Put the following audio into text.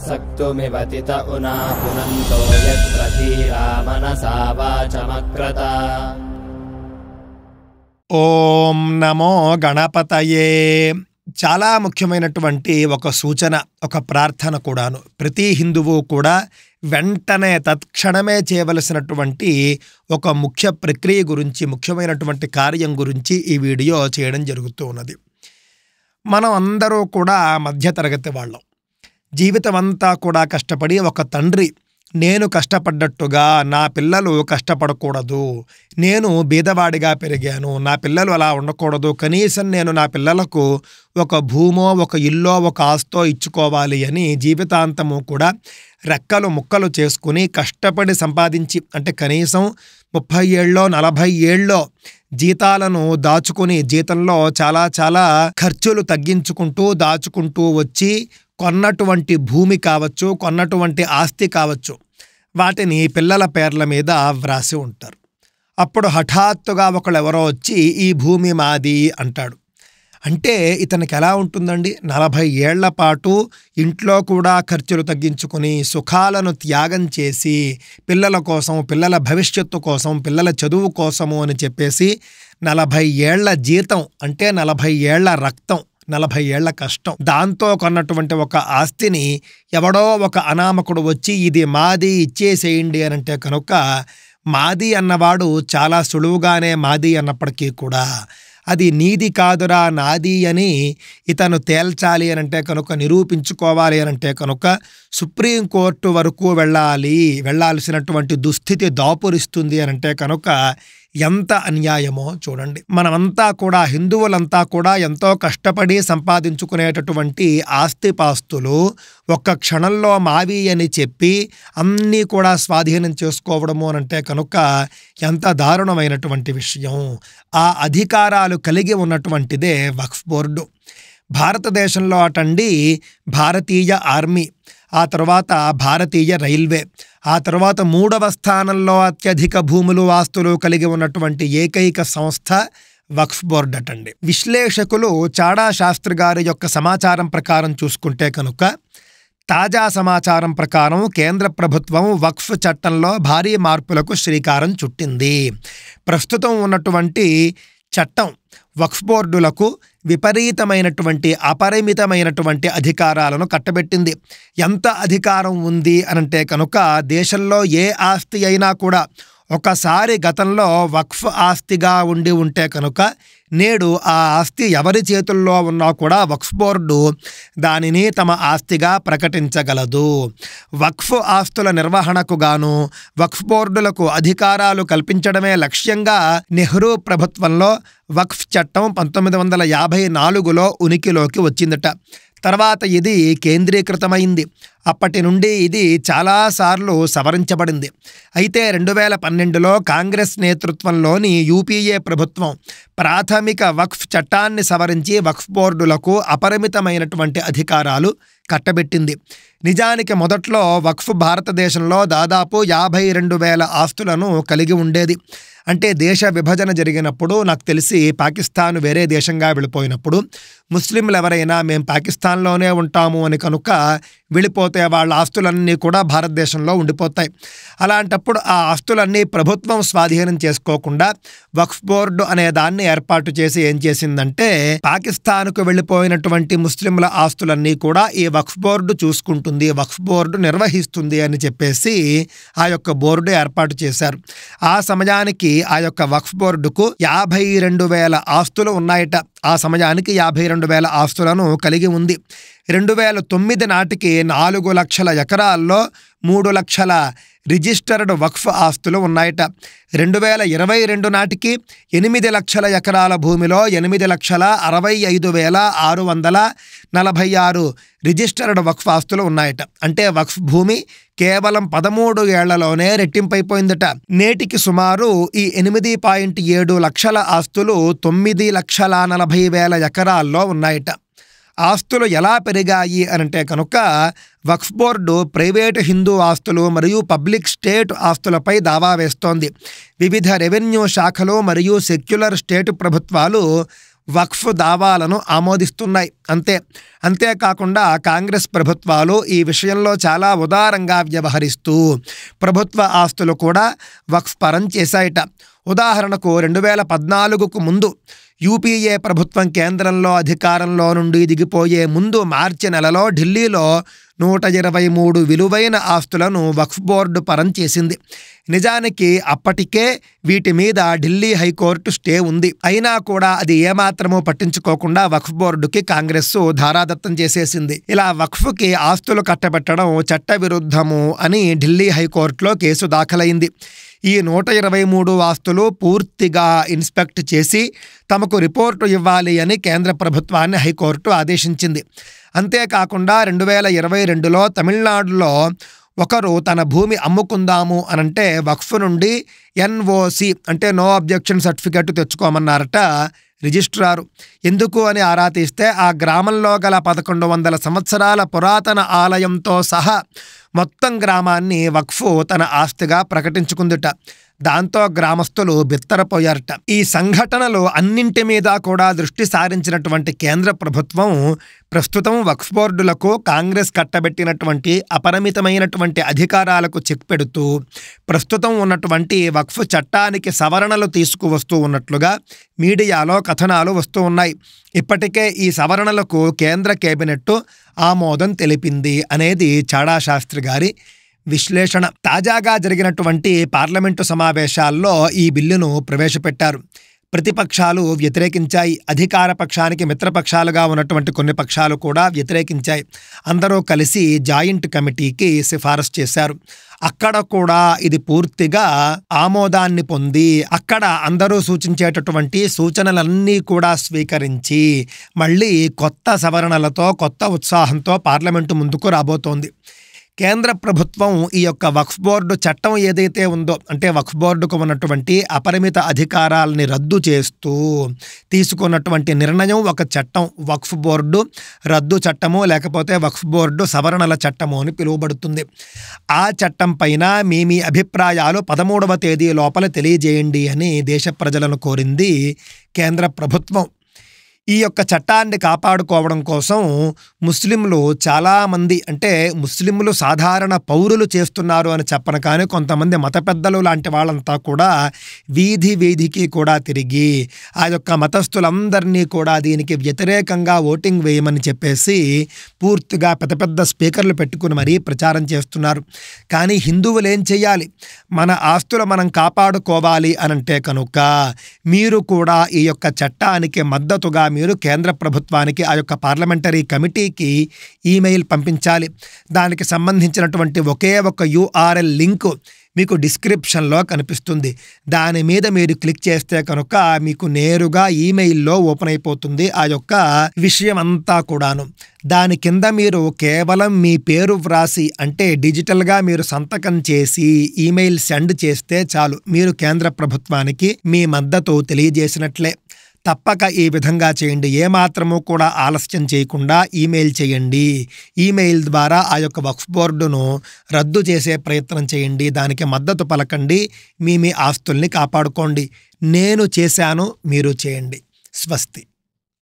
सक्तुमिवतित उना पुनन्तो यत्र धीरा मनसा वाचमक्रत। ఓం నమో గణపతయే. చాలా ముఖ్యమైనటువంటి ఒక సూచన, ఒక ప్రార్థన కూడాను. ప్రతి హిందువు కూడా వెంటనే తత్క్షణమే చేయవలసినటువంటి ఒక ముఖ్య ప్రక్రియ గురించి, ముఖ్యమైనటువంటి కార్యం గురించి ఈ వీడియో చేయడం జరుగుతూ ఉన్నది. మనం అందరూ కూడా మధ్యతరగతి వాళ్ళం. జీవితం అంతా కూడా కష్టపడి, ఒక తండ్రి నేను కష్టపడ్డట్టుగా నా పిల్లలు కష్టపడకూడదు, నేను బీదవాడిగా పెరిగాను, నా పిల్లలు అలా ఉండకూడదు, కనీసం నేను నా పిల్లలకు ఒక భూమో ఒక ఇల్లో ఒక ఆస్తో ఇచ్చుకోవాలి అని జీవితాంతము కూడా రెక్కలు ముక్కలు చేసుకుని కష్టపడి సంపాదించి, అంటే కనీసం 30 ఏళ్ళో 40 ఏళ్ళో జీతాలను దాచుకుని, జీతంలో చాలా ఖర్చులు తగ్గించుకుంటూ దాచుకుంటూ వచ్చి కొన్నటువంటి భూమి కావచ్చు, కొన్నటువంటి ఆస్తి కావచ్చు, వాటిని పిల్లల పేర్ల మీద వ్రాసి ఉంటారు. అప్పుడు హఠాత్తుగా ఒకళ్ళెవరో వచ్చి ఈ భూమి మాది అంటాడు. అంటే ఇతనికి ఎలా ఉంటుందండి? 40 ఏళ్ల పాటు ఇంట్లో కూడా ఖర్చులు తగ్గించుకుని, సుఖాలను త్యాగం చేసి, పిల్లల కోసం, పిల్లల భవిష్యత్తు కోసం, పిల్లల చదువు కోసము అని చెప్పేసి 40 ఏళ్ల జీతం, అంటే 40 ఏళ్ల రక్తం, 40 ఏళ్ల కష్టం, దాంతో కొన్నటువంటి ఒక ఆస్తిని ఎవడో ఒక అనామకుడు వచ్చి ఇది మాది ఇచ్చేసేయండి అని అంటే కనుక, మాది అన్నవాడు చాలా సులువుగానే మాది అన్నప్పటికీ కూడా అది నీది కాదురా నాది అని ఇతను తేల్చాలి అని అంటే కనుక, నిరూపించుకోవాలి అని అంటే కనుక సుప్రీంకోర్టు వరకు వెళ్ళాల్సినటువంటి దుస్థితి దాపురిస్తుంది అని అంటే కనుక ఎంత అన్యాయమో చూడండి. మనమంతా కూడా, హిందువులంతా కూడా ఎంతో కష్టపడి సంపాదించుకునేటటువంటి ఆస్తిపాస్తులు ఒక్క క్షణంలో మావి అని చెప్పి అన్నీ కూడా స్వాధీనం చేసుకోవడము అనంటే కనుక ఎంత దారుణమైనటువంటి విషయం. ఆ అధికారాలు కలిగి ఉన్నటువంటిదే వక్ఫ్ బోర్డు. భారతదేశంలో అటండి భారతీయ ఆర్మీ, ఆ తర్వాత భారతీయ రైల్వే, ఆ తర్వాత 3వ స్థానంలో అత్యధిక భూములు ఆస్తులు కలిగి ఉన్నటువంటి ఏకైక సంస్థ వక్ఫ్ బోర్డ్ అటండి. విశ్లేషకులు చాడా శాస్త్రి గారి యొక్క సమాచారం ప్రకారం చూసుకుంటే కనుక, తాజా సమాచారం ప్రకారం కేంద్ర ప్రభుత్వం వక్ఫ్ చట్టంలో భారీ మార్పులకు శ్రీకారం చుట్టింది. ప్రస్తుతం ఉన్నటువంటి చట్టం వక్ఫ్ బోర్డులకు విపరీతమైనటువంటి, అపరిమితమైనటువంటి అధికారాలను కట్టబెట్టింది. ఎంత అధికారం ఉంది అనంటే కనుక, దేశంలో ఏ ఆస్తి అయినా కూడా ఒకసారి గతంలో వక్ఫ్ ఆస్తిగా ఉంటే కనుక, నేడు ఆ ఆస్తి ఎవరి చేతుల్లో ఉన్నా కూడా వక్ఫ్ బోర్డు దానిని తమ ఆస్తిగా ప్రకటించగలదు. వక్ఫ్ ఆస్తుల నిర్వహణకు గాను వక్ఫ్ బోర్డులకు అధికారాలు కల్పించడమే లక్ష్యంగా నెహ్రూ ప్రభుత్వంలో వక్ఫ్ చట్టం 1954లో ఉనికిలోకి వచ్చిందట. తర్వాత ఇది కేంద్రీకృతమైంది. అప్పటి నుండి ఇది చాలాసార్లు సవరించబడింది. అయితే 2012లో కాంగ్రెస్ నేతృత్వంలోని యూపీఏ ప్రభుత్వం ప్రాథమిక వక్ఫ్ చట్టాన్ని సవరించి వక్ఫ్ బోర్డులకు అపరిమితమైనటువంటి అధికారాలు కట్టబెట్టింది. నిజానికి మొదట్లో వక్ఫ్ భారతదేశంలో దాదాపు 52,000 ఆస్తులను కలిగి ఉండేది. అంటే దేశ విభజన జరిగినప్పుడు, నాకు తెలిసి పాకిస్తాన్ వేరే దేశంగా వెళ్ళిపోయినప్పుడు ముస్లింలు ఎవరైనా మేము పాకిస్తాన్లోనే ఉంటాము అని కనుక వెళ్ళిపోతే వాళ్ళ ఆస్తులన్నీ కూడా భారతదేశంలో ఉండిపోతాయి. అలాంటప్పుడు ఆ ఆస్తులన్నీ ప్రభుత్వం స్వాధీనం చేసుకోకుండా వక్ఫ్ బోర్డు అనే దాన్ని ఏర్పాటు చేసి ఏం చేసిందంటే, పాకిస్తాన్కు వెళ్ళిపోయినటువంటి ముస్లింల ఆస్తులన్నీ కూడా ఈ వక్ఫ్ బోర్డు చూసుకుంటుంది, వక్ఫ్ బోర్డు నిర్వహిస్తుంది అని చెప్పేసి ఆ యొక్క బోర్డు ఏర్పాటు చేశారు. ఆ సమయానికి ఆ యొక్క వక్ఫ్ బోర్డుకు 52,000 ఆస్తులు ఉన్నాయట. ఆ సమయానికి 52,000 ఆస్తులను కలిగి ఉంది. 2009 నాటికి 4 లక్షల ఎకరాల్లో 3 లక్షల రిజిస్టర్డ్ వక్ఫ్ ఆస్తులు ఉన్నాయట. 2022 నాటికి 8 లక్షల ఎకరాల భూమిలో 8,65,646 రిజిస్టర్డ్ వక్ఫ్ ఆస్తులు ఉన్నాయట. అంటే వక్ఫ్ భూమి కేవలం 13 ఏళ్లలోనే రెట్టింపైపోయిందట. నేటికి సుమారు ఈ 8.7 లక్షల ఆస్తులు 9,40,000 ఎకరాల్లో ఉన్నాయట. ఆస్తులు ఎలా పెరిగాయి అనంటే కనుక వక్ఫ్ బోర్డు ప్రైవేటు హిందూ ఆస్తులు మరియు పబ్లిక్ స్టేట్ ఆస్తులపై దావా వేస్తోంది. వివిధ రెవెన్యూ శాఖలు మరియు సెక్యులర్ స్టేట్ ప్రభుత్వాలు వక్ఫ్ దావాలను ఆమోదిస్తున్నాయి. అంతేకాకుండా కాంగ్రెస్ ప్రభుత్వాలు ఈ విషయంలో చాలా ఉదారంగా వ్యవహరిస్తూ ప్రభుత్వ ఆస్తులు కూడా వక్ఫ్ పరం చేశాయట. ఉదాహరణకు 2014కు ముందు యూపీఏ ప్రభుత్వం కేంద్రంలో అధికారంలో నుండి దిగిపోయే ముందు మార్చి నెలలో ఢిల్లీలో 123 విలువైన ఆస్తులను వక్ఫ్ బోర్డు పరం చేసింది. నిజానికి అప్పటికే వీటి మీద ఢిల్లీ హైకోర్టు స్టే ఉంది. అయినా కూడా అది ఏమాత్రమూ పట్టించుకోకుండా వక్ఫ్ బోర్డుకి కాంగ్రెస్ ధారాదత్తం చేసేసింది. ఇలా వక్ఫ్కి ఆస్తులు కట్టబెట్టడం చట్టవిరుద్ధము అని ఢిల్లీ హైకోర్టులో కేసు దాఖలైంది. ఈ 123 ఆస్తులు పూర్తిగా ఇన్స్పెక్ట్ చేసి తమకు రిపోర్టు ఇవ్వాలి అని కేంద్ర ప్రభుత్వాన్ని హైకోర్టు ఆదేశించింది. అంతేకాకుండా 2022లో తమిళనాడులో ఒకరు తన భూమి అమ్ముకుందాము అనంటే వక్ఫ్ నుండి ఎన్ఓసి అంటే నో అబ్జెక్షన్ సర్టిఫికెట్ తెచ్చుకోమన్నారట రిజిస్ట్రారు. ఎందుకు అని ఆరా తీస్తే ఆ గ్రామంలో గల 1100 సంవత్సరాల పురాతన ఆలయంతో సహా మొత్తం గ్రామాన్ని వక్ఫ్ తన ఆస్తిగా ప్రకటించుకుందిట. దాంతో గ్రామస్తులు బిత్తరపోయారట. ఈ సంఘటనలు అన్నింటి మీద కూడా దృష్టి సారించినటువంటి కేంద్ర ప్రభుత్వం ప్రస్తుతం వక్ఫ్ బోర్డులకు కాంగ్రెస్ కట్టబెట్టినటువంటి అపరిమితమైనటువంటి అధికారాలకు చెక్ పెడుతూ ప్రస్తుతం ఉన్నటువంటి వక్ఫ్ చట్టానికి సవరణలు తీసుకువస్తూ ఉన్నట్లుగా మీడియాలో కథనాలు వస్తూ ఉన్నాయి. ఇప్పటికే ఈ సవరణలకు కేంద్ర కేబినెట్ ఆమోదం తెలిపింది అనేది చాడా శాస్త్రి గారి విశ్లేషణ. తాజాగా జరిగినటువంటి పార్లమెంటు సమావేశాల్లో ఈ బిల్లును ప్రవేశపెట్టారు. ప్రతిపక్షాలు వ్యతిరేకించాయి. అధికార పక్షానికి మిత్రపక్షాలుగా ఉన్నటువంటి కొన్ని పక్షాలు కూడా వ్యతిరేకించాయి. అందరూ కలిసి జాయింట్ కమిటీకి సిఫారసు చేశారు. అక్కడ కూడా ఇది పూర్తిగా ఆమోదాన్ని పొంది అక్కడ అందరూ సూచించేటటువంటి సూచనలన్నీ కూడా స్వీకరించి మళ్ళీ కొత్త సవరణలతో కొత్త ఉత్సాహంతో పార్లమెంటు ముందుకు రాబోతోంది. కేంద్ర ప్రభుత్వం ఈ యొక్క వక్ఫ్ బోర్డు చట్టం ఏదైతే ఉందో అంటే వక్ఫ్ బోర్డుకు ఉన్నటువంటి అపరిమిత అధికారాలని రద్దు చేస్తూ తీసుకున్నటువంటి నిర్ణయం ఒక చట్టం, వక్ఫ్ బోర్డు రద్దు చట్టము లేకపోతే వక్ఫ్ బోర్డు సవరణల చట్టము అని పిలువబడుతుంది. ఆ చట్టం పైన మీ అభిప్రాయాలు 13వ తేదీ లోపల తెలియజేయండి అని దేశ ప్రజలను కోరింది కేంద్ర ప్రభుత్వం. ఈ యొక్క చట్టాన్ని కాపాడుకోవడం కోసం ముస్లింలు చాలామంది అంటే ముస్లింలు సాధారణ పౌరులు చేస్తున్నారు అని చెప్పను కానీ కొంతమంది మత పెద్దలు లాంటి వాళ్ళంతా కూడా వీధికి కూడా తిరిగి ఆ యొక్క మతస్థులందరినీ కూడా దీనికి వ్యతిరేకంగా ఓటింగ్ వేయమని చెప్పేసి పూర్తిగా పెద్ద స్పీకర్లు పెట్టుకుని మరీ ప్రచారం చేస్తున్నారు. కానీ హిందువులు ఏం చేయాలి? మన ఆస్తులు మనం కాపాడుకోవాలి అనంటే కనుక మీరు కూడా ఈ యొక్క చట్టానికి మద్దతుగా మీరు కేంద్ర ప్రభుత్వానికి ఆ యొక్క పార్లమెంటరీ కమిటీకి ఈమెయిల్ పంపించాలి. దానికి సంబంధించినటువంటి ఒకే ఒక URL లింక్ మీకు డిస్క్రిప్షన్లో కనిపిస్తుంది. దాని మీద మీరు క్లిక్ చేస్తే కనుక మీకు నేరుగా ఈమెయిల్లో ఓపెన్ అయిపోతుంది ఆ యొక్క విషయం అంతా కూడాను. దాని కింద మీరు కేవలం మీ పేరు వ్రాసి అంటే డిజిటల్గా మీరు సంతకం చేసి ఈమెయిల్ సెండ్ చేస్తే చాలు, మీరు కేంద్ర ప్రభుత్వానికి మీ మద్దతు తెలియజేసినట్లే. తప్పక ఈ విధంగా చేయండి. ఏమాత్రము కూడా ఆలస్యం చేయకుండా ఈమెయిల్ చేయండి. ఈమెయిల్ ద్వారా ఆ యొక్క వక్ఫ్ బోర్డును రద్దు చేసే ప్రయత్నం చేయండి. దానికి మద్దతు పలకండి. మీ ఆస్తుల్ని కాపాడుకోండి. నేను చేశాను, మీరు చేయండి. స్వస్తి.